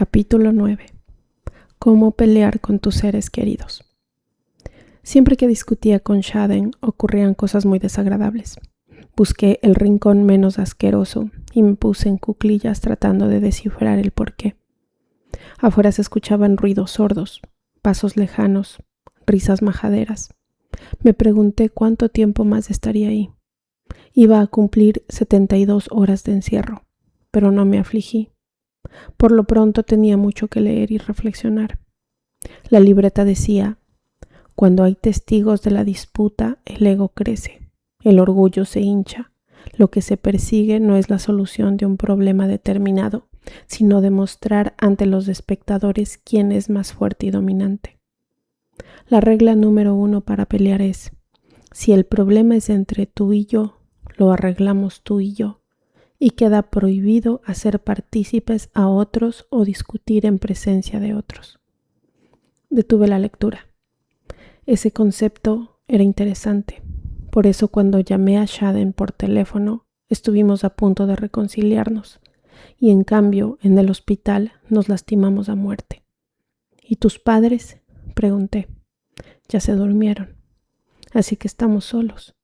Capítulo 9. Cómo pelear con tus seres queridos. Siempre que discutía con Shaden ocurrían cosas muy desagradables. Busqué el rincón menos asqueroso y me puse en cuclillas tratando de descifrar el porqué. Afuera se escuchaban ruidos sordos, pasos lejanos, risas majaderas. Me pregunté cuánto tiempo más estaría ahí. Iba a cumplir 72 horas de encierro, pero no me afligí. Por lo pronto tenía mucho que leer y reflexionar. La libreta decía: cuando hay testigos de la disputa, el ego crece, el orgullo se hincha. Lo que se persigue no es la solución de un problema determinado, sino demostrar ante los espectadores quién es más fuerte y dominante. La regla número 1 para pelear es: si el problema es entre tú y yo, lo arreglamos tú y yo. Y queda prohibido hacer partícipes a otros o discutir en presencia de otros. Detuve la lectura. Ese concepto era interesante. Por eso cuando llamé a Shaden por teléfono, estuvimos a punto de reconciliarnos. Y en cambio, en el hospital nos lastimamos a muerte. ¿Y tus padres?, pregunté. Ya se durmieron. Así que estamos solos.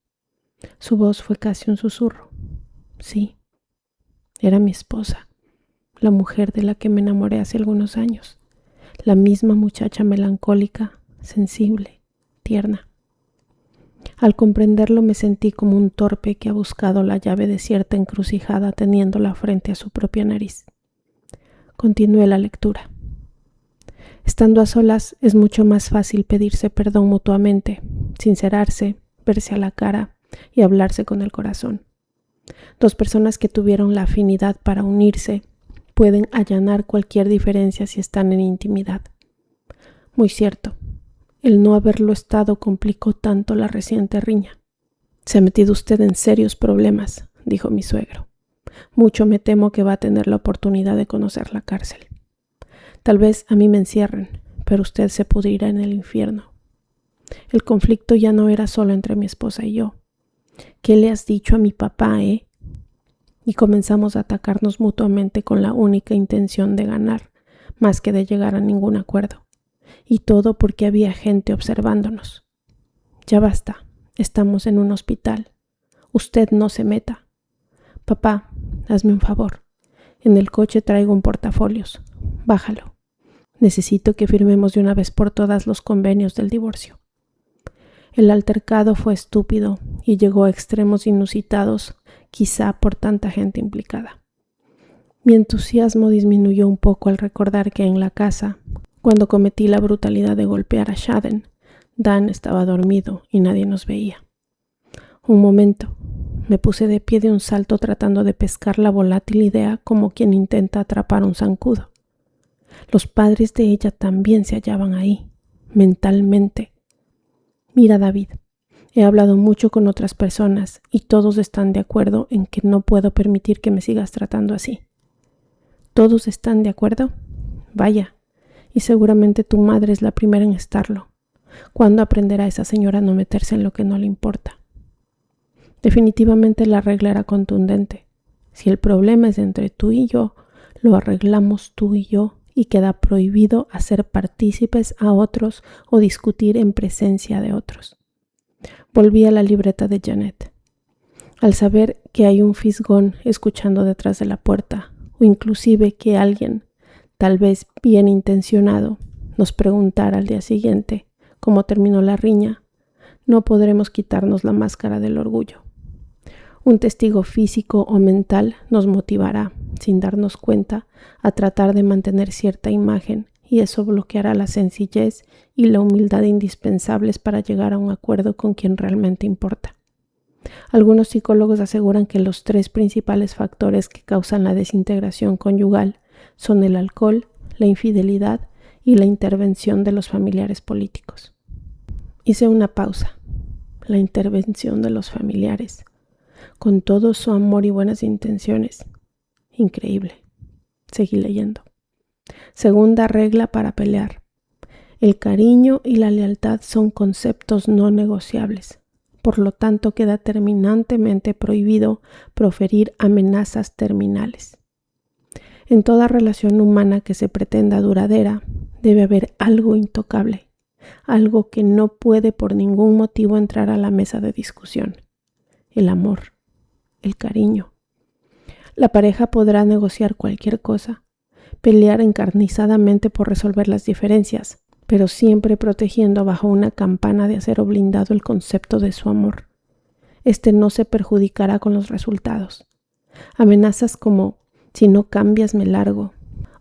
Su voz fue casi un susurro. Sí. Era mi esposa, la mujer de la que me enamoré hace algunos años, la misma muchacha melancólica, sensible, tierna. Al comprenderlo me sentí como un torpe que ha buscado la llave de cierta encrucijada teniéndola frente a su propia nariz. Continué la lectura. Estando a solas es mucho más fácil pedirse perdón mutuamente, sincerarse, verse a la cara y hablarse con el corazón. Dos personas que tuvieron la afinidad para unirse pueden allanar cualquier diferencia si están en intimidad. Muy cierto, el no haberlo estado complicó tanto la reciente riña. Se ha metido usted en serios problemas, dijo mi suegro. Mucho me temo que va a tener la oportunidad de conocer la cárcel. Tal vez a mí me encierren, pero usted se pudrirá en el infierno. El conflicto ya no era solo entre mi esposa y yo. ¿Qué le has dicho a mi papá, Y comenzamos a atacarnos mutuamente con la única intención de ganar, más que de llegar a ningún acuerdo. Y todo porque había gente observándonos. Ya basta, estamos en un hospital. Usted no se meta. Papá, hazme un favor. En el coche traigo un portafolios. Bájalo. Necesito que firmemos de una vez por todas los convenios del divorcio. El altercado fue estúpido y llegó a extremos inusitados, quizá por tanta gente implicada. Mi entusiasmo disminuyó un poco al recordar que en la casa, cuando cometí la brutalidad de golpear a Shaden, Dan estaba dormido y nadie nos veía. Un momento, me puse de pie de un salto tratando de pescar la volátil idea como quien intenta atrapar un zancudo. Los padres de ella también se hallaban ahí, mentalmente. Mira, David, he hablado mucho con otras personas y todos están de acuerdo en que no puedo permitir que me sigas tratando así. ¿Todos están de acuerdo? Vaya, y seguramente tu madre es la primera en estarlo. ¿Cuándo aprenderá esa señora a no meterse en lo que no le importa? Definitivamente la regla era contundente. Si el problema es entre tú y yo, lo arreglamos tú y yo y queda prohibido hacer partícipes a otros o discutir en presencia de otros. Volví a la libreta de Janet. Al saber que hay un fisgón escuchando detrás de la puerta, o inclusive que alguien, tal vez bien intencionado, nos preguntara al día siguiente cómo terminó la riña, no podremos quitarnos la máscara del orgullo. Un testigo físico o mental nos motivará, sin darnos cuenta, a tratar de mantener cierta imagen, y eso bloqueará la sencillez y la humildad indispensables para llegar a un acuerdo con quien realmente importa. Algunos psicólogos aseguran que los 3 principales factores que causan la desintegración conyugal son el alcohol, la infidelidad y la intervención de los familiares políticos. Hice una pausa. La intervención de los familiares, con todo su amor y buenas intenciones. Increíble. Seguí leyendo. Segunda regla para pelear. El cariño y la lealtad son conceptos no negociables. Por lo tanto, queda terminantemente prohibido proferir amenazas terminales. En toda relación humana que se pretenda duradera, debe haber algo intocable, algo que no puede por ningún motivo entrar a la mesa de discusión. El amor, el cariño. La pareja podrá negociar cualquier cosa, pelear encarnizadamente por resolver las diferencias, pero siempre protegiendo bajo una campana de acero blindado el concepto de su amor. Este no se perjudicará con los resultados. Amenazas como si no cambias me largo,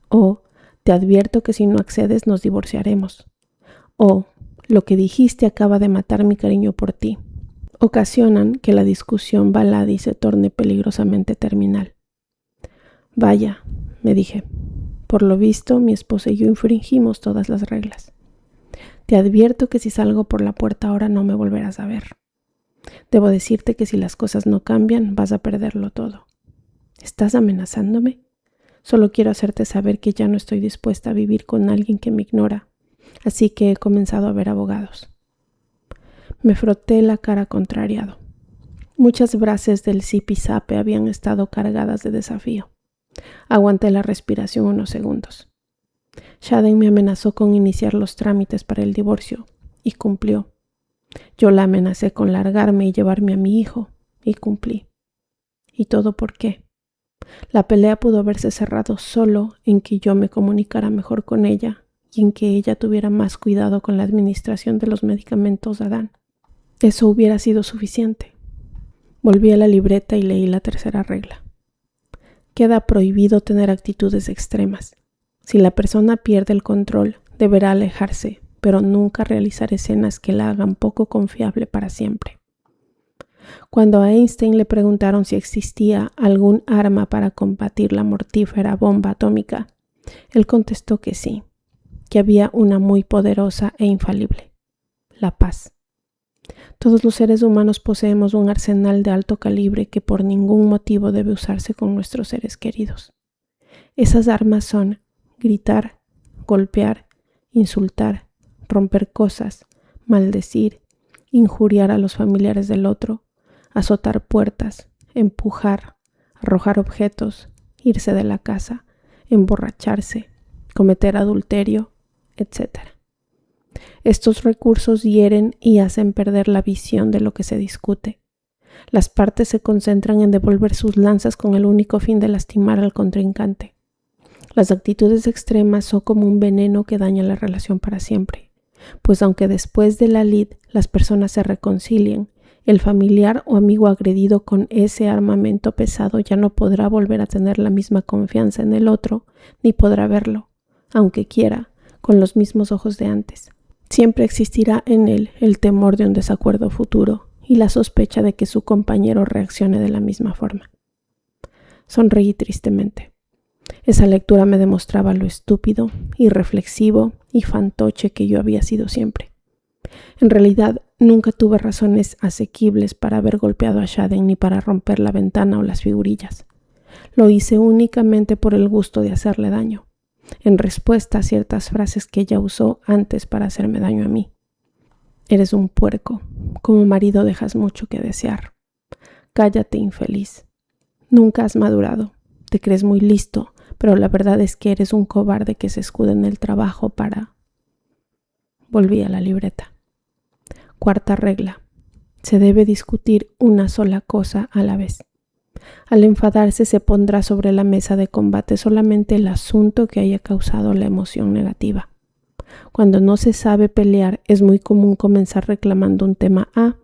o te advierto que si no accedes nos divorciaremos, o lo que dijiste acaba de matar mi cariño por ti, ocasionan que la discusión balade y se torne peligrosamente terminal. Vaya, me dije, por lo visto mi esposa y yo infringimos todas las reglas. Te advierto que si salgo por la puerta ahora no me volverás a ver. Debo decirte que si las cosas no cambian vas a perderlo todo. ¿Estás amenazándome? Solo quiero hacerte saber que ya no estoy dispuesta a vivir con alguien que me ignora, así que he comenzado a ver abogados. Me froté la cara contrariado. Muchas frases del zipizape habían estado cargadas de desafío. Aguanté la respiración unos segundos. Shaden me amenazó con iniciar los trámites para el divorcio, y cumplió. Yo la amenacé con largarme y llevarme a mi hijo, y cumplí. ¿Y todo por qué? La pelea pudo haberse cerrado solo en que yo me comunicara mejor con ella y en que ella tuviera más cuidado con la administración de los medicamentos de Adán. Eso hubiera sido suficiente. Volví a la libreta y leí la tercera regla. Queda prohibido tener actitudes extremas. Si la persona pierde el control, deberá alejarse, pero nunca realizar escenas que la hagan poco confiable para siempre. Cuando a Einstein le preguntaron si existía algún arma para combatir la mortífera bomba atómica, él contestó que sí, que había una muy poderosa e infalible: la paz. Todos los seres humanos poseemos un arsenal de alto calibre que por ningún motivo debe usarse con nuestros seres queridos. Esas armas son gritar, golpear, insultar, romper cosas, maldecir, injuriar a los familiares del otro, azotar puertas, empujar, arrojar objetos, irse de la casa, emborracharse, cometer adulterio, etc. Estos recursos hieren y hacen perder la visión de lo que se discute. Las partes se concentran en devolver sus lanzas con el único fin de lastimar al contrincante. Las actitudes extremas son como un veneno que daña la relación para siempre, pues aunque después de la lid las personas se reconcilien, el familiar o amigo agredido con ese armamento pesado ya no podrá volver a tener la misma confianza en el otro, ni podrá verlo, aunque quiera, con los mismos ojos de antes. Siempre existirá en él el temor de un desacuerdo futuro y la sospecha de que su compañero reaccione de la misma forma. Sonreí tristemente. Esa lectura me demostraba lo estúpido, irreflexivo y fantoche que yo había sido siempre. En realidad, nunca tuve razones asequibles para haber golpeado a Shaden ni para romper la ventana o las figurillas. Lo hice únicamente por el gusto de hacerle daño, en respuesta a ciertas frases que ella usó antes para hacerme daño a mí. Eres un puerco, como marido dejas mucho que desear. Cállate, infeliz. Nunca has madurado, te crees muy listo, pero la verdad es que eres un cobarde que se escuda en el trabajo para... Volví a la libreta. Cuarta regla. Se debe discutir una sola cosa a la vez. Al enfadarse se pondrá sobre la mesa de combate solamente el asunto que haya causado la emoción negativa. Cuando no se sabe pelear, es muy común comenzar reclamando un tema A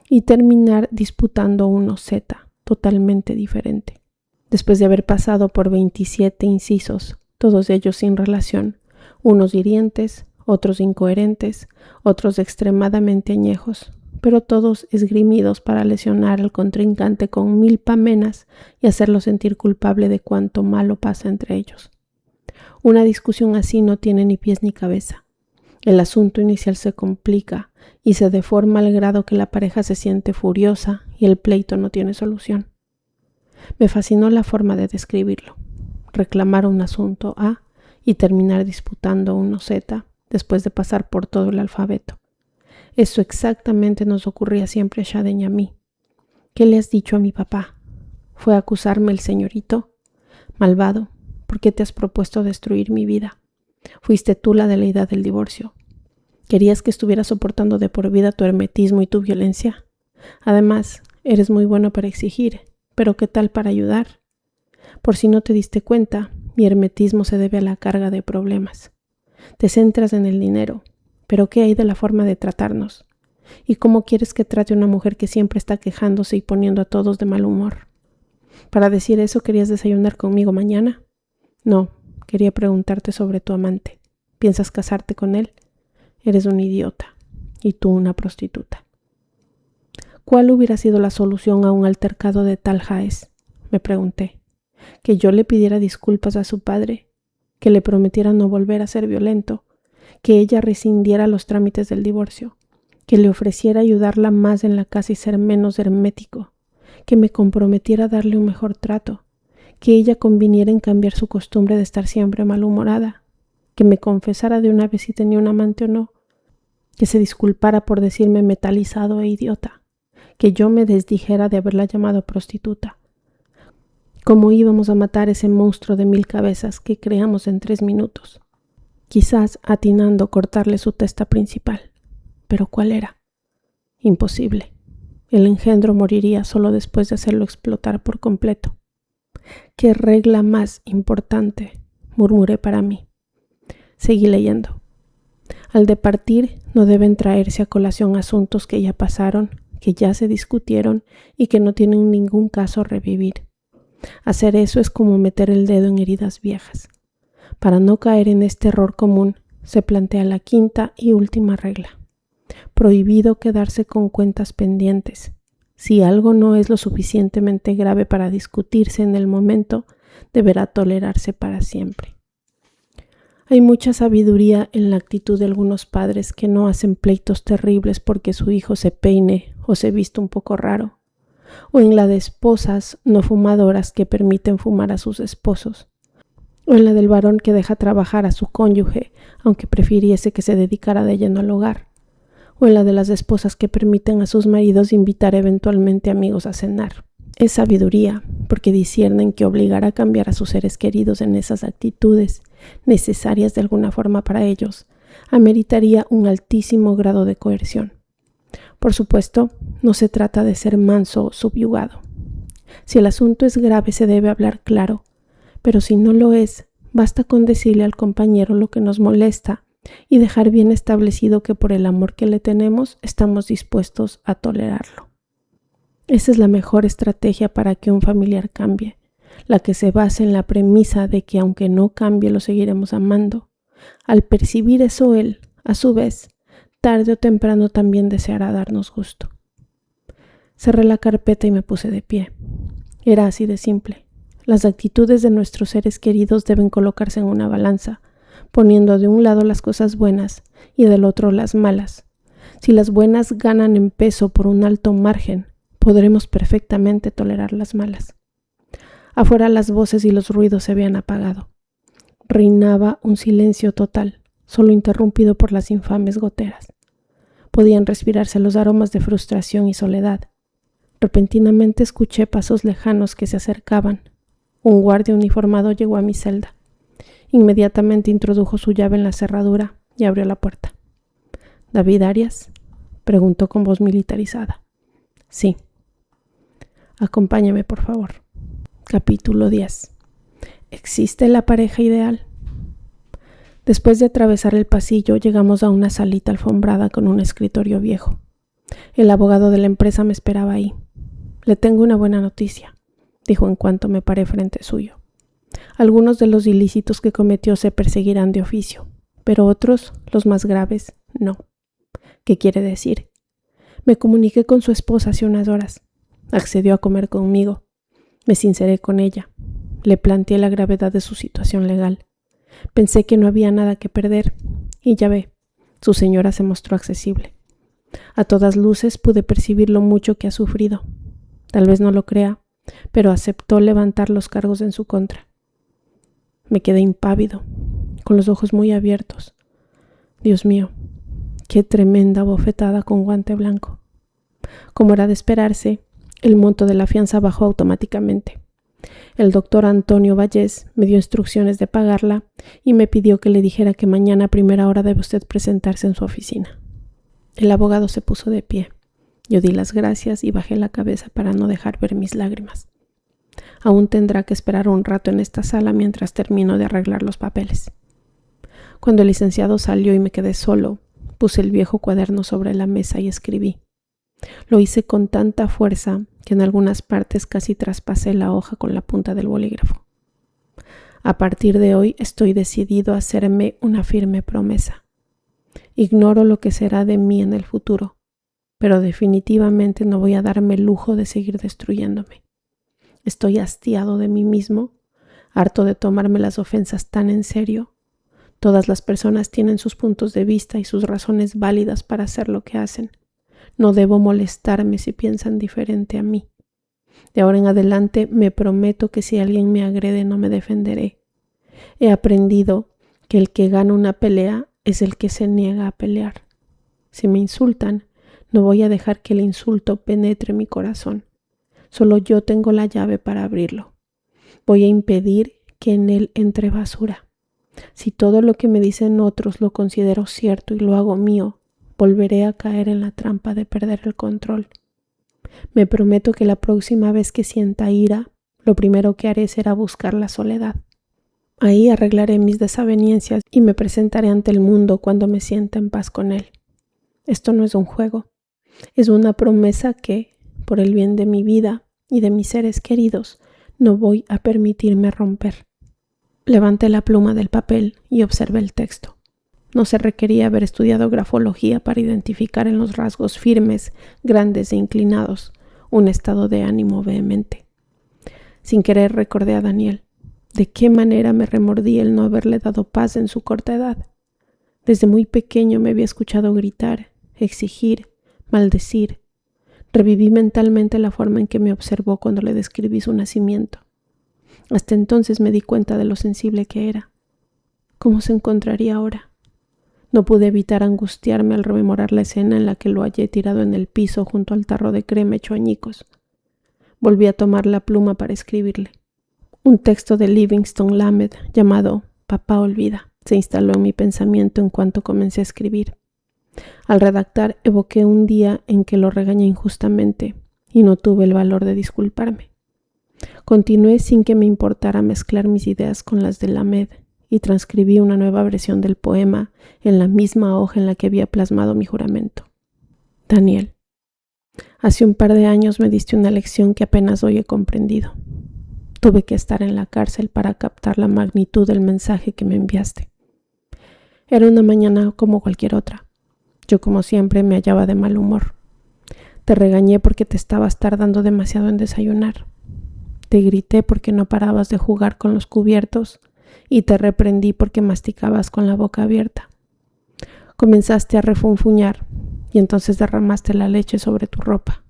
y terminar disputando uno Z, totalmente diferente. Después de haber pasado por 27 incisos, todos ellos sin relación, unos hirientes, otros incoherentes, otros extremadamente añejos, pero todos esgrimidos para lesionar al contrincante con 1000 pamenas y hacerlo sentir culpable de cuanto malo pasa entre ellos. Una discusión así no tiene ni pies ni cabeza. El asunto inicial se complica y se deforma al grado que la pareja se siente furiosa y el pleito no tiene solución. Me fascinó la forma de describirlo. Reclamar un asunto A y terminar disputando uno Z después de pasar por todo el alfabeto. Eso exactamente nos ocurría siempre a Shaden y a mí. ¿Qué le has dicho a mi papá? ¿Fue a acusarme el señorito? Malvado, ¿Por qué te has propuesto destruir mi vida? Fuiste tú la de la idea del divorcio. ¿Querías que estuviera soportando de por vida tu hermetismo y tu violencia? Además, eres muy bueno para exigir, pero ¿qué tal para ayudar? Por si no te diste cuenta, mi hermetismo se debe a la carga de problemas. Te centras en el dinero, pero ¿qué hay de la forma de tratarnos? ¿Y cómo quieres que trate una mujer que siempre está quejándose y poniendo a todos de mal humor? ¿Para decir eso querías desayunar conmigo mañana? No, quería preguntarte sobre tu amante. ¿Piensas casarte con él? Eres un idiota, y tú una prostituta. ¿Cuál hubiera sido la solución a un altercado de tal jaez? Me pregunté. ¿Que yo le pidiera disculpas a su padre? ¿Que le prometiera no volver a ser violento? ¿Que ella rescindiera los trámites del divorcio? ¿Que le ofreciera ayudarla más en la casa y ser menos hermético? ¿Que me comprometiera a darle un mejor trato? ¿Que ella conviniera en cambiar su costumbre de estar siempre malhumorada? ¿Que me confesara de una vez si tenía un amante o no? ¿Que se disculpara por decirme metalizado e idiota? ¿Que yo me desdijera de haberla llamado prostituta? ¿Cómo íbamos a matar ese monstruo de 1000 cabezas que creamos en 3 minutos? Quizás atinando cortarle su testa principal. ¿Pero cuál era? Imposible. El engendro moriría solo después de hacerlo explotar por completo. ¡Qué regla más importante!, murmuré para mí. Seguí leyendo. Al departir no deben traerse a colación asuntos que ya pasaron, que ya se discutieron y que no tienen ningún caso revivir. Hacer eso es como meter el dedo en heridas viejas. Para no caer en este error común, se plantea la quinta y última regla. Prohibido quedarse con cuentas pendientes. Si algo no es lo suficientemente grave para discutirse en el momento, deberá tolerarse para siempre. Hay mucha sabiduría en la actitud de algunos padres que no hacen pleitos terribles porque su hijo se peine o se viste un poco raro, o en la de esposas no fumadoras que permiten fumar a sus esposos, o en la del varón que deja trabajar a su cónyuge aunque prefiriese que se dedicara de lleno al hogar, o en la de las esposas que permiten a sus maridos invitar eventualmente amigos a cenar. Es sabiduría, porque disciernen que obligar a cambiar a sus seres queridos en esas actitudes, necesarias de alguna forma para ellos, ameritaría un altísimo grado de coerción. Por supuesto, no se trata de ser manso o subyugado. Si el asunto es grave, se debe hablar claro, pero si no lo es, basta con decirle al compañero lo que nos molesta y dejar bien establecido que por el amor que le tenemos, estamos dispuestos a tolerarlo. Esa es la mejor estrategia para que un familiar cambie, la que se basa en la premisa de que aunque no cambie lo seguiremos amando. Al percibir eso él, a su vez, tarde o temprano también deseará darnos gusto. Cerré la carpeta y me puse de pie. Era así de simple. Las actitudes de nuestros seres queridos deben colocarse en una balanza, poniendo de un lado las cosas buenas y del otro las malas. Si las buenas ganan en peso por un alto margen, podremos perfectamente tolerar las malas. Afuera las voces y los ruidos se habían apagado. Reinaba un silencio total, solo interrumpido por las infames goteras. Podían respirarse los aromas de frustración y soledad. Repentinamente escuché pasos lejanos que se acercaban. Un guardia uniformado llegó a mi celda. Inmediatamente introdujo su llave en la cerradura y abrió la puerta. ¿David Arias?, preguntó con voz militarizada. Sí. Acompáñame, por favor. Capítulo 10. ¿Existe la pareja ideal? Después de atravesar el pasillo, llegamos a una salita alfombrada con un escritorio viejo. El abogado de la empresa me esperaba ahí. Le tengo una buena noticia, dijo en cuanto me paré frente suyo. Algunos de los ilícitos que cometió se perseguirán de oficio, pero otros, los más graves, no. ¿Qué quiere decir? Me comuniqué con su esposa hace unas horas. Accedió a comer conmigo. Me sinceré con ella. Le planteé la gravedad de su situación legal. Pensé que no había nada que perder, y ya ve, su señora se mostró accesible. A todas luces pude percibir lo mucho que ha sufrido. Tal vez no lo crea, pero aceptó levantar los cargos en su contra. Me quedé impávido, con los ojos muy abiertos. Dios mío, qué tremenda bofetada con guante blanco. Como era de esperarse, el monto de la fianza bajó automáticamente. El doctor Antonio Vallés me dio instrucciones de pagarla y me pidió que le dijera que mañana a primera hora debe usted presentarse en su oficina. El abogado se puso de pie. Yo di las gracias y bajé la cabeza para no dejar ver mis lágrimas. Aún tendrá que esperar un rato en esta sala mientras termino de arreglar los papeles. Cuando el licenciado salió y me quedé solo, puse el viejo cuaderno sobre la mesa y escribí. Lo hice con tanta fuerza que en algunas partes casi traspasé la hoja con la punta del bolígrafo. A partir de hoy estoy decidido a hacerme una firme promesa. Ignoro lo que será de mí en el futuro, pero definitivamente no voy a darme el lujo de seguir destruyéndome. Estoy hastiado de mí mismo, harto de tomarme las ofensas tan en serio. Todas las personas tienen sus puntos de vista y sus razones válidas para hacer lo que hacen. No debo molestarme si piensan diferente a mí. De ahora en adelante me prometo que si alguien me agrede no me defenderé. He aprendido que el que gana una pelea es el que se niega a pelear. Si me insultan, no voy a dejar que el insulto penetre mi corazón. Solo yo tengo la llave para abrirlo. Voy a impedir que en él entre basura. Si todo lo que me dicen otros lo considero cierto y lo hago mío, volveré a caer en la trampa de perder el control. Me prometo que la próxima vez que sienta ira, lo primero que haré será buscar la soledad. Ahí arreglaré mis desavenencias y me presentaré ante el mundo cuando me sienta en paz con él. Esto no es un juego, es una promesa que, por el bien de mi vida y de mis seres queridos, no voy a permitirme romper. Levanté la pluma del papel y observé el texto. No se requería haber estudiado grafología para identificar en los rasgos firmes, grandes e inclinados un estado de ánimo vehemente. Sin querer recordé a Daniel. De qué manera me remordí el no haberle dado paz en su corta edad. Desde muy pequeño me había escuchado gritar, exigir, maldecir. Reviví mentalmente la forma en que me observó cuando le describí su nacimiento. Hasta entonces me di cuenta de lo sensible que era. ¿Cómo se encontraría ahora? No pude evitar angustiarme al rememorar la escena en la que lo hallé tirado en el piso junto al tarro de crema hecho añicos. Volví a tomar la pluma para escribirle. Un texto de Livingston Lamed llamado Papá olvida se instaló en mi pensamiento en cuanto comencé a escribir. Al redactar evoqué un día en que lo regañé injustamente y no tuve el valor de disculparme. Continué sin que me importara mezclar mis ideas con las de Lamed y transcribí una nueva versión del poema en la misma hoja en la que había plasmado mi juramento. Daniel, hace un par de años me diste una lección que apenas hoy he comprendido. Tuve que estar en la cárcel para captar la magnitud del mensaje que me enviaste. Era una mañana como cualquier otra. Yo, como siempre, me hallaba de mal humor. Te regañé porque te estabas tardando demasiado en desayunar. Te grité porque no parabas de jugar con los cubiertos y te reprendí porque masticabas con la boca abierta. Comenzaste a refunfuñar y entonces derramaste la leche sobre tu ropa.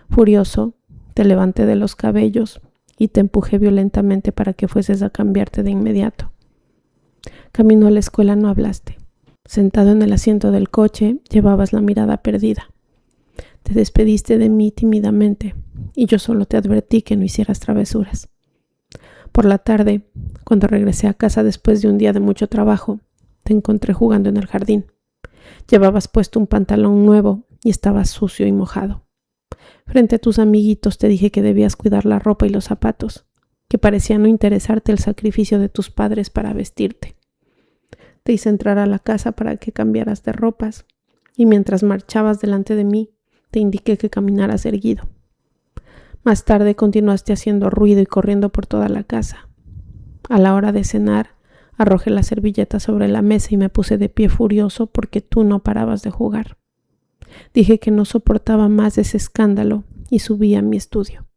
Furioso, te levanté de los cabellos y te empujé violentamente para que fueses a cambiarte de inmediato. Camino a la escuela no hablaste. Sentado en el asiento del coche, llevabas la mirada perdida. Te despediste de mí tímidamente y yo solo te advertí que no hicieras travesuras. Por la tarde, cuando regresé a casa después de un día de mucho trabajo, te encontré jugando en el jardín. Llevabas puesto un pantalón nuevo y estabas sucio y mojado. Frente a tus amiguitos te dije que debías cuidar la ropa y los zapatos, que parecía no interesarte el sacrificio de tus padres para vestirte. Te hice entrar a la casa para que cambiaras de ropas y mientras marchabas delante de mí, te indiqué que caminaras erguido. Más tarde continuaste haciendo ruido y corriendo por toda la casa. A la hora de cenar, arrojé la servilleta sobre la mesa y me puse de pie furioso porque tú no parabas de jugar. Dije que no soportaba más ese escándalo y subí a mi estudio.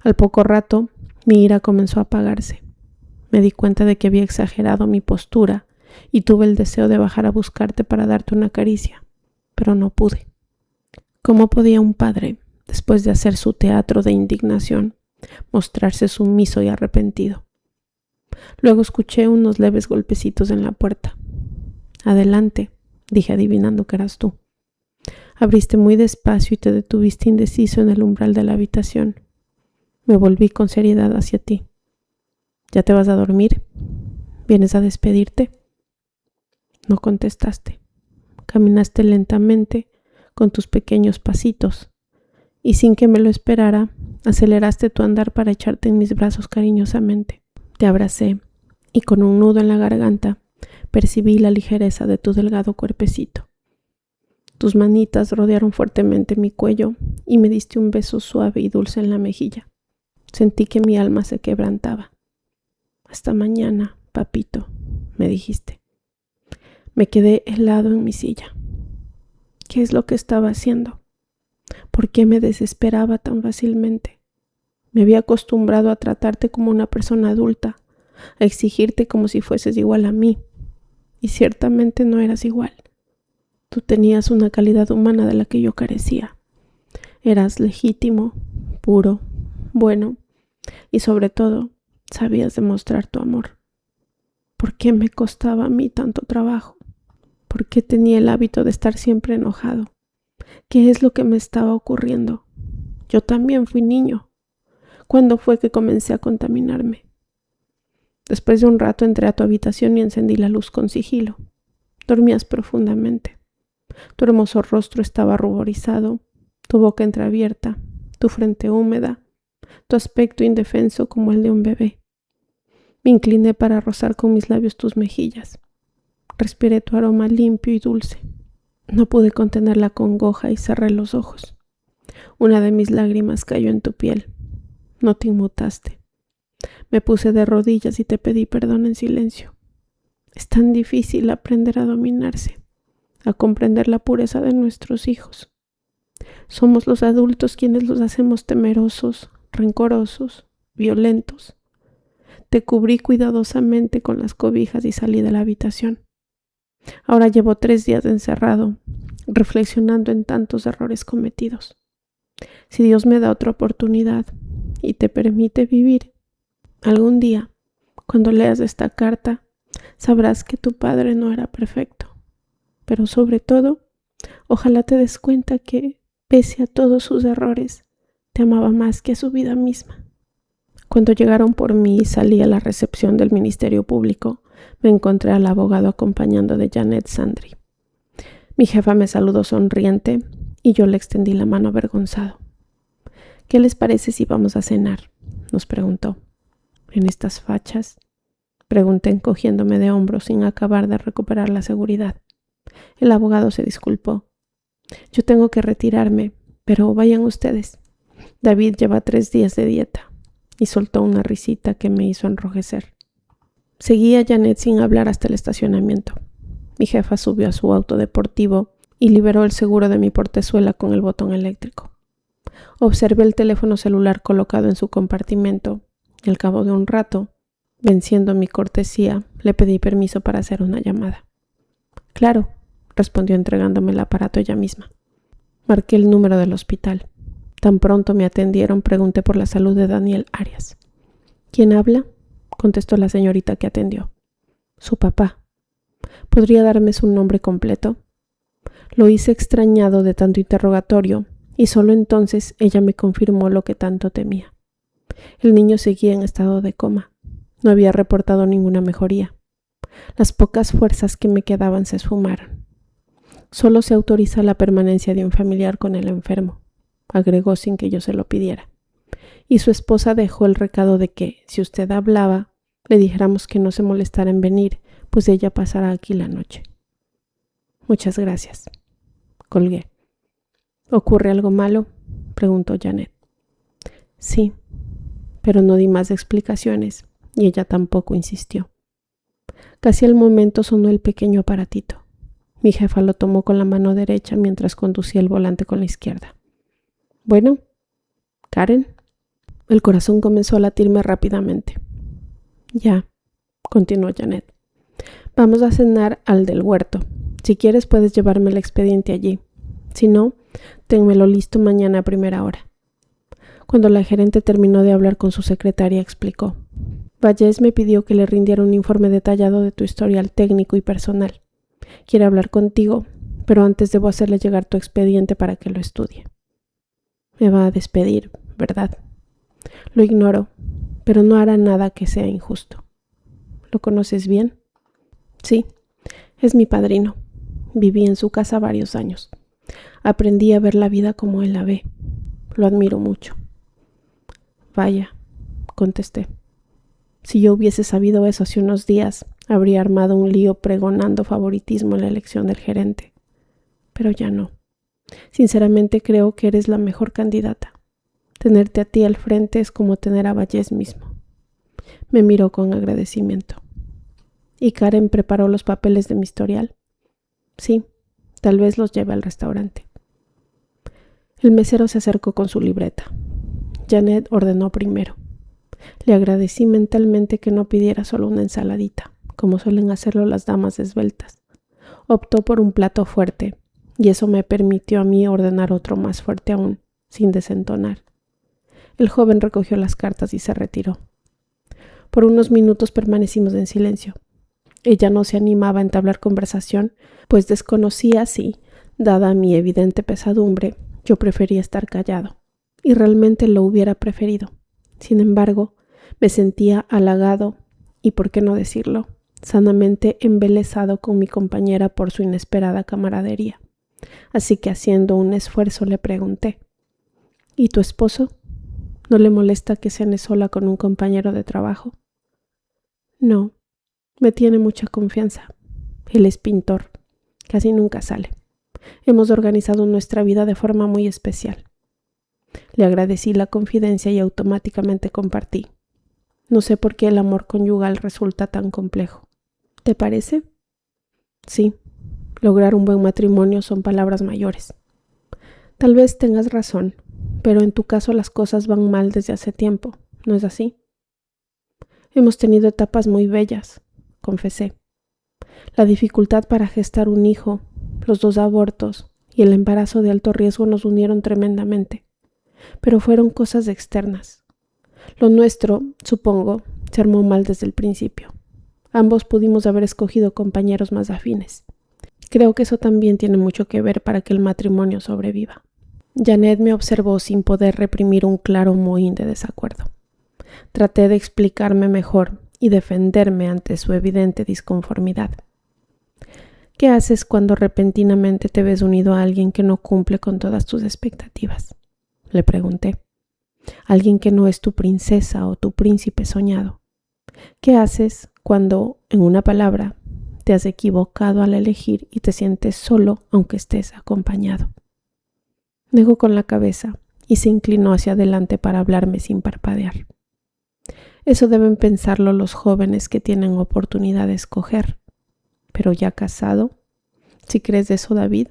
Al poco rato, mi ira comenzó a apagarse. Me di cuenta de que había exagerado mi postura y tuve el deseo de bajar a buscarte para darte una caricia, pero no pude. ¿Cómo podía un padre, después de hacer su teatro de indignación, mostrarse sumiso y arrepentido? Luego escuché unos leves golpecitos en la puerta. Adelante, dije adivinando que eras tú. Abriste muy despacio y te detuviste indeciso en el umbral de la habitación. Me volví con seriedad hacia ti. ¿Ya te vas a dormir? ¿Vienes a despedirte? No contestaste. Caminaste lentamente con tus pequeños pasitos y sin que me lo esperara, aceleraste tu andar para echarte en mis brazos cariñosamente. Te abracé y con un nudo en la garganta percibí la ligereza de tu delgado cuerpecito. Tus manitas rodearon fuertemente mi cuello y me diste un beso suave y dulce en la mejilla. Sentí que mi alma se quebrantaba. Hasta mañana, papito, me dijiste. Me quedé helado en mi silla. ¿Qué es lo que estaba haciendo? ¿Por qué me desesperaba tan fácilmente? Me había acostumbrado a tratarte como una persona adulta, a exigirte como si fueses igual a mí. Y ciertamente no eras igual. Tú tenías una calidad humana de la que yo carecía. Eras legítimo, puro, bueno y sobre todo sabías demostrar tu amor. ¿Por qué me costaba a mí tanto trabajo? ¿Por qué tenía el hábito de estar siempre enojado? ¿Qué es lo que me estaba ocurriendo? Yo también fui niño. ¿Cuándo fue que comencé a contaminarme? Después de un rato entré a tu habitación y encendí la luz con sigilo. Dormías profundamente. Tu hermoso rostro estaba ruborizado, tu boca entreabierta, tu frente húmeda, tu aspecto indefenso como el de un bebé. Me incliné para rozar con mis labios tus mejillas. Respiré tu aroma limpio y dulce. No pude contener la congoja y cerré los ojos. Una de mis lágrimas cayó en tu piel. No te inmutaste. Me puse de rodillas y te pedí perdón en silencio. Es tan difícil aprender a dominarse, a comprender la pureza de nuestros hijos. Somos los adultos quienes los hacemos temerosos, rencorosos, violentos. Te cubrí cuidadosamente con las cobijas y salí de la habitación. Ahora llevo 3 días encerrado, reflexionando en tantos errores cometidos. Si Dios me da otra oportunidad y te permite vivir, algún día, cuando leas esta carta, sabrás que tu padre no era perfecto. Pero sobre todo, ojalá te des cuenta que, pese a todos sus errores, te amaba más que a su vida misma. Cuando llegaron por mí y salí a la recepción del Ministerio Público, me encontré al abogado acompañando de Janet Sandri. Mi jefa me saludó sonriente y yo le extendí la mano avergonzado. ¿Qué les parece si vamos a cenar?, nos preguntó. ¿En estas fachas?, pregunté encogiéndome de hombros sin acabar de recuperar la seguridad. El abogado se disculpó. Yo tengo que retirarme, pero vayan ustedes. David lleva 3 días de dieta. Y soltó una risita que me hizo enrojecer. Seguí a Janet sin hablar hasta el estacionamiento. Mi jefa subió a su auto deportivo y liberó el seguro de mi portezuela con el botón eléctrico. Observé el teléfono celular colocado en su compartimento y al cabo de un rato, venciendo mi cortesía, le pedí permiso para hacer una llamada. Claro, respondió entregándome el aparato ella misma. Marqué el número del hospital. Tan pronto me atendieron, pregunté por la salud de Daniel Arias. ¿Quién habla?, contestó la señorita que atendió. Su papá. ¿Podría darme su nombre completo? Lo hice extrañado de tanto interrogatorio y solo entonces ella me confirmó lo que tanto temía. El niño seguía en estado de coma. No había reportado ninguna mejoría. Las pocas fuerzas que me quedaban se esfumaron. Solo se autoriza la permanencia de un familiar con el enfermo, agregó sin que yo se lo pidiera. Y su esposa dejó el recado de que, si usted hablaba, le dijéramos que no se molestara en venir, pues ella pasará aquí la noche. Muchas gracias. Colgué. ¿Ocurre algo malo?, preguntó Janet. Sí, pero no di más explicaciones y ella tampoco insistió. Casi al momento sonó el pequeño aparatito. Mi jefa lo tomó con la mano derecha mientras conducía el volante con la izquierda. Bueno, Karen. El corazón comenzó a latirme rápidamente. Ya, continuó Janet. Vamos a cenar al del huerto. Si quieres puedes llevarme el expediente allí. Si no, ténmelo listo mañana a primera hora. Cuando la gerente terminó de hablar con su secretaria, explicó. Vallés me pidió que le rindiera un informe detallado de tu historial técnico y personal. Quiere hablar contigo, pero antes debo hacerle llegar tu expediente para que lo estudie. Me va a despedir, ¿verdad? Lo ignoro, pero no hará nada que sea injusto. ¿Lo conoces bien? Sí, es mi padrino. Viví en su casa varios años. Aprendí a ver la vida como él la ve. Lo admiro mucho. Vaya, contesté. Si yo hubiese sabido eso hace unos días, habría armado un lío pregonando favoritismo en la elección del gerente. Pero ya no. Sinceramente creo que eres la mejor candidata. Tenerte a ti al frente es como tener a Vallés mismo. Me miró con agradecimiento. ¿Y Karen preparó los papeles de mi historial? Sí, tal vez los lleve al restaurante. El mesero se acercó con su libreta. Janet ordenó primero. Le agradecí mentalmente que no pidiera solo una ensaladita, como suelen hacerlo las damas esbeltas. Optó por un plato fuerte, y eso me permitió a mí ordenar otro más fuerte aún, sin desentonar. El joven recogió las cartas y se retiró. Por unos minutos permanecimos en silencio. Ella no se animaba a entablar conversación, pues desconocía si, dada mi evidente pesadumbre, yo prefería estar callado, y realmente lo hubiera preferido. Sin embargo, me sentía halagado y, por qué no decirlo, sanamente embelesado con mi compañera por su inesperada camaradería. Así que, haciendo un esfuerzo, le pregunté: ¿y tu esposo? ¿No le molesta que cene sola con un compañero de trabajo? No, me tiene mucha confianza. Él es pintor. Casi nunca sale. Hemos organizado nuestra vida de forma muy especial. Le agradecí la confidencia y automáticamente compartí. No sé por qué el amor conyugal resulta tan complejo. ¿Te parece? Sí, lograr un buen matrimonio son palabras mayores. Tal vez tengas razón, pero en tu caso las cosas van mal desde hace tiempo, ¿no es así? Hemos tenido etapas muy bellas, confesé. La dificultad para gestar un hijo, los 2 abortos y el embarazo de alto riesgo nos unieron tremendamente, pero fueron cosas externas. Lo nuestro, supongo, se armó mal desde el principio. Ambos pudimos haber escogido compañeros más afines. Creo que eso también tiene mucho que ver para que el matrimonio sobreviva. Janet me observó sin poder reprimir un claro mohín de desacuerdo. Traté de explicarme mejor y defenderme ante su evidente disconformidad. ¿Qué haces cuando repentinamente te ves unido a alguien que no cumple con todas tus expectativas? Le pregunté. Alguien que no es tu princesa o tu príncipe soñado. ¿Qué haces cuando, en una palabra, te has equivocado al elegir y te sientes solo aunque estés acompañado? Negó con la cabeza y se inclinó hacia adelante para hablarme sin parpadear. Eso deben pensarlo los jóvenes que tienen oportunidad de escoger. Pero ya casado, si crees eso, David,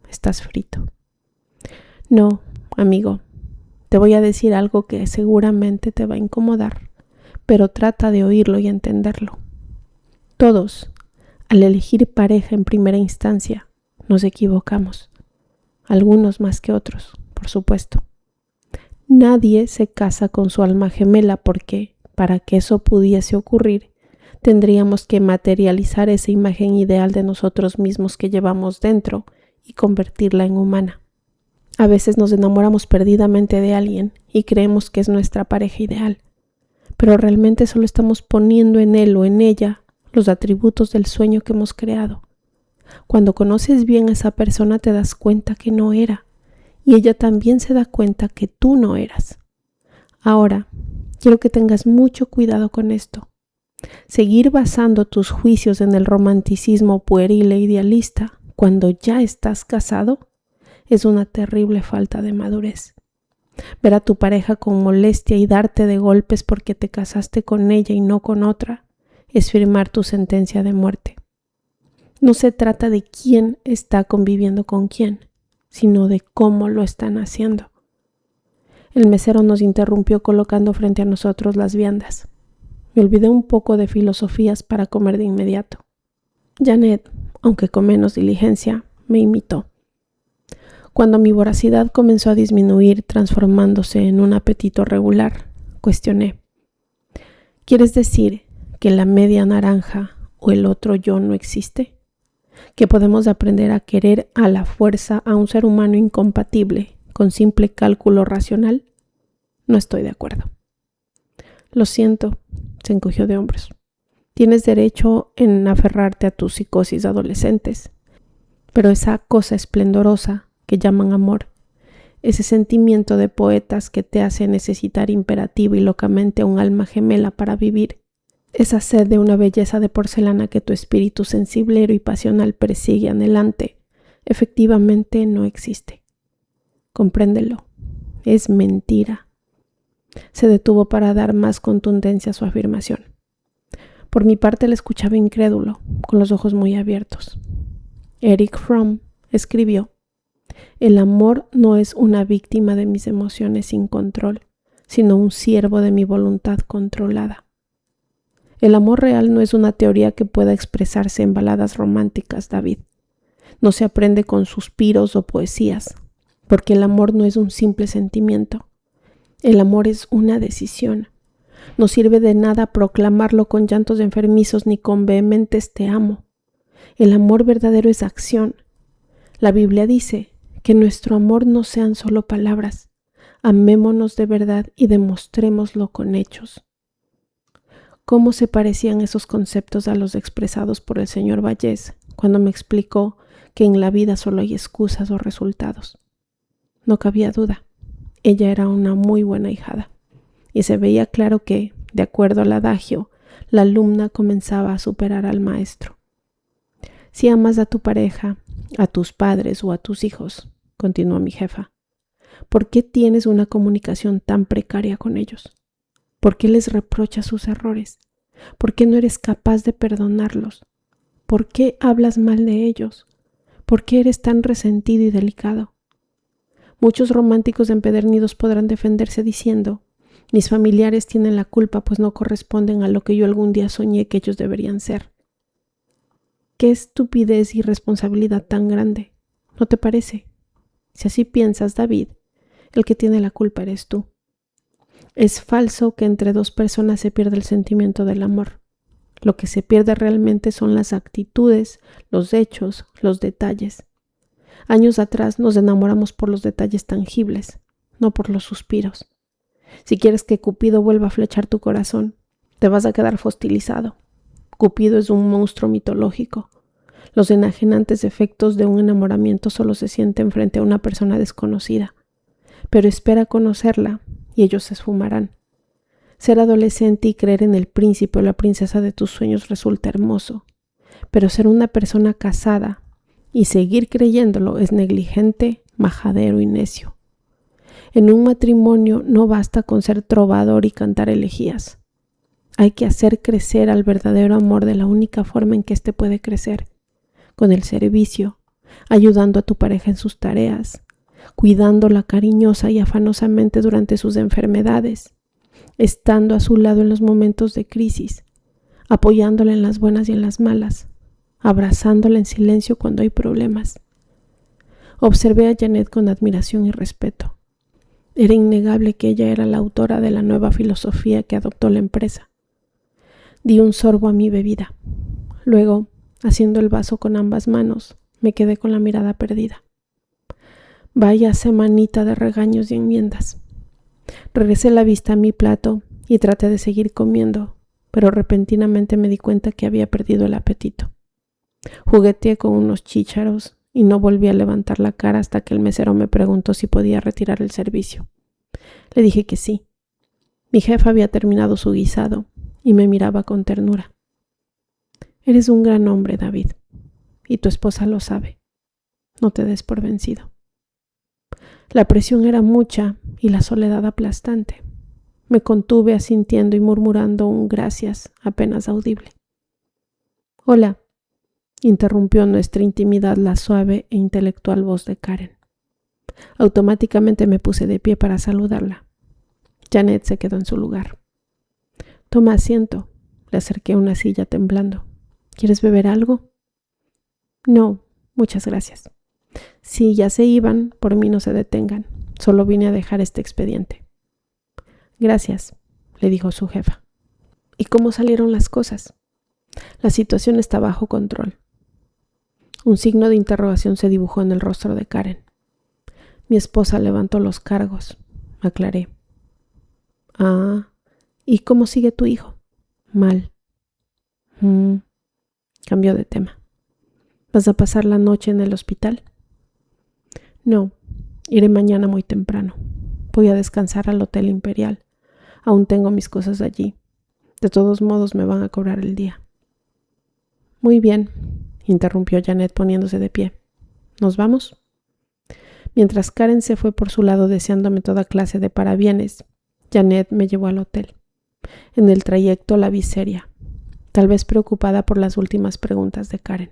estás frito. No, amigo, te voy a decir algo que seguramente te va a incomodar, pero trata de oírlo y entenderlo. Todos, al elegir pareja en primera instancia, nos equivocamos. Algunos más que otros, por supuesto. Nadie se casa con su alma gemela porque, para que eso pudiese ocurrir, tendríamos que materializar esa imagen ideal de nosotros mismos que llevamos dentro y convertirla en humana. A veces nos enamoramos perdidamente de alguien y creemos que es nuestra pareja ideal, pero realmente solo estamos poniendo en él o en ella los atributos del sueño que hemos creado. Cuando conoces bien a esa persona te das cuenta que no era, y ella también se da cuenta que tú no eras. Ahora, quiero que tengas mucho cuidado con esto. Seguir basando tus juicios en el romanticismo pueril e idealista cuando ya estás casado es una terrible falta de madurez. Ver a tu pareja con molestia y darte de golpes porque te casaste con ella y no con otra es firmar tu sentencia de muerte. No se trata de quién está conviviendo con quién, sino de cómo lo están haciendo. El mesero nos interrumpió colocando frente a nosotros las viandas. Me olvidé un poco de filosofías para comer de inmediato. Janet, aunque con menos diligencia, me imitó. Cuando mi voracidad comenzó a disminuir, transformándose en un apetito regular, cuestioné: ¿quieres decir que la media naranja o el otro yo no existe? ¿Que podemos aprender a querer a la fuerza a un ser humano incompatible con simple cálculo racional? No estoy de acuerdo. Lo siento, se encogió de hombros. Tienes derecho en aferrarte a tus psicosis adolescentes, pero esa cosa esplendorosa que llaman amor, ese sentimiento de poetas que te hace necesitar imperativa y locamente un alma gemela para vivir, esa sed de una belleza de porcelana que tu espíritu sensiblero y pasional persigue anhelante, efectivamente no existe. Compréndelo, es mentira. Se detuvo para dar más contundencia a su afirmación. Por mi parte le escuchaba incrédulo, con los ojos muy abiertos. Erich Fromm escribió: el amor no es una víctima de mis emociones sin control, sino un siervo de mi voluntad controlada. El amor real no es una teoría que pueda expresarse en baladas románticas, David. No se aprende con suspiros o poesías, porque el amor no es un simple sentimiento. El amor es una decisión. No sirve de nada proclamarlo con llantos enfermizos ni con vehementes te amo. El amor verdadero es acción. La Biblia dice que nuestro amor no sean solo palabras. Amémonos de verdad y demostrémoslo con hechos. ¿Cómo se parecían esos conceptos a los expresados por el señor Vallés cuando me explicó que en la vida solo hay excusas o resultados? No cabía duda. Ella era una muy buena ahijada, y se veía claro que, de acuerdo al adagio, la alumna comenzaba a superar al maestro. Si amas a tu pareja, a tus padres o a tus hijos, continuó mi jefa, ¿por qué tienes una comunicación tan precaria con ellos? ¿Por qué les reprochas sus errores? ¿Por qué no eres capaz de perdonarlos? ¿Por qué hablas mal de ellos? ¿Por qué eres tan resentido y delicado? Muchos románticos empedernidos podrán defenderse diciendo: mis familiares tienen la culpa pues no corresponden a lo que yo algún día soñé que ellos deberían ser. ¡Qué estupidez y irresponsabilidad tan grande! ¿No te parece? Si así piensas, David, el que tiene la culpa eres tú. Es falso que entre dos personas se pierda el sentimiento del amor. Lo que se pierde realmente son las actitudes, los hechos, los detalles. Años atrás nos enamoramos por los detalles tangibles, no por los suspiros. Si quieres que Cupido vuelva a flechar tu corazón, te vas a quedar fostilizado. Cupido es un monstruo mitológico. Los enajenantes efectos de un enamoramiento solo se sienten frente a una persona desconocida. Pero espera conocerla y ellos se esfumarán. Ser adolescente y creer en el príncipe o la princesa de tus sueños resulta hermoso, pero ser una persona casada y seguir creyéndolo es negligente, majadero y necio. En un matrimonio no basta con ser trovador y cantar elegías. Hay que hacer crecer al verdadero amor de la única forma en que éste puede crecer, con el servicio, ayudando a tu pareja en sus tareas, cuidándola cariñosa y afanosamente durante sus enfermedades, estando a su lado en los momentos de crisis, apoyándola en las buenas y en las malas, abrazándola en silencio cuando hay problemas. Observé a Janet con admiración y respeto. Era innegable que ella era la autora de la nueva filosofía que adoptó la empresa. Di un sorbo a mi bebida. Luego, haciendo el vaso con ambas manos, me quedé con la mirada perdida. Vaya semanita de regaños y enmiendas. Regresé la vista a mi plato y traté de seguir comiendo, pero repentinamente me di cuenta que había perdido el apetito. Jugueteé con unos chícharos y no volví a levantar la cara hasta que el mesero me preguntó si podía retirar el servicio. Le dije que sí. Mi jefa había terminado su guisado y me miraba con ternura. Eres un gran hombre, David, y tu esposa lo sabe. No te des por vencido. La presión era mucha y la soledad aplastante. Me contuve asintiendo y murmurando un gracias apenas audible. Hola, interrumpió nuestra intimidad la suave e intelectual voz de Karen. Automáticamente me puse de pie para saludarla. Janet se quedó en su lugar. Toma asiento. Le acerqué una silla temblando. ¿Quieres beber algo? No, muchas gracias. Si ya se iban, por mí no se detengan. Solo vine a dejar este expediente. Gracias, le dijo su jefa. ¿Y cómo salieron las cosas? La situación está bajo control. Un signo de interrogación se dibujó en el rostro de Karen. Mi esposa levantó los cargos, aclaré. Ah, ¿Y cómo sigue tu hijo? Mal. Cambió de tema. ¿Vas a pasar la noche en el hospital? No, iré mañana muy temprano. Voy a descansar al Hotel Imperial. Aún tengo mis cosas allí. De todos modos me van a cobrar el día. Muy bien, interrumpió Janet poniéndose de pie. ¿Nos vamos? Mientras Karen se fue por su lado deseándome toda clase de parabienes, Janet me llevó al hotel. En el trayecto la vi seria, tal vez preocupada por las últimas preguntas de Karen.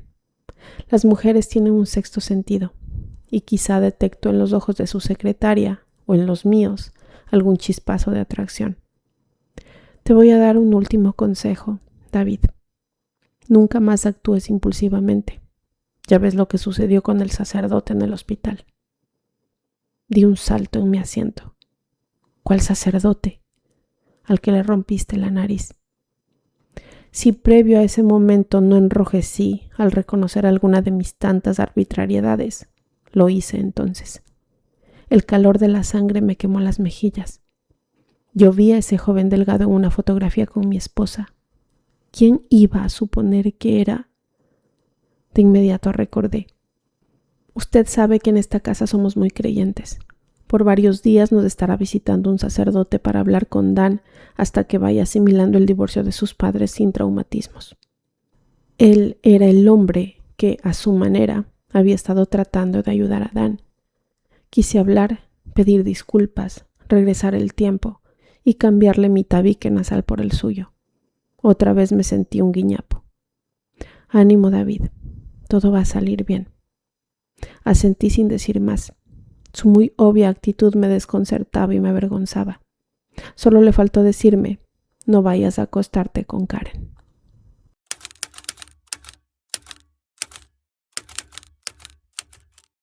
Las mujeres tienen un sexto sentido, y quizá detecto en los ojos de su secretaria, o en los míos, algún chispazo de atracción. Te voy a dar un último consejo, David. Nunca más actúes impulsivamente. Ya ves lo que sucedió con el sacerdote en el hospital. Di un salto en mi asiento. ¿Cuál sacerdote? Al que le rompiste la nariz. Si previo a ese momento no enrojecí al reconocer alguna de mis tantas arbitrariedades, lo hice entonces. El calor de la sangre me quemó las mejillas. Yo vi a ese joven delgado en una fotografía con mi esposa. ¿Quién iba a suponer que era? De inmediato recordé. Usted sabe que en esta casa somos muy creyentes. Por varios días nos estará visitando un sacerdote para hablar con Dan hasta que vaya asimilando el divorcio de sus padres sin traumatismos. Él era el hombre que, a su manera, había estado tratando de ayudar a Dan. Quise hablar, pedir disculpas, regresar el tiempo y cambiarle mi tabique nasal por el suyo. Otra vez me sentí un guiñapo. Ánimo, David, todo va a salir bien. Asentí sin decir más. Su muy obvia actitud me desconcertaba y me avergonzaba. Solo le faltó decirme, no vayas a acostarte con Karen.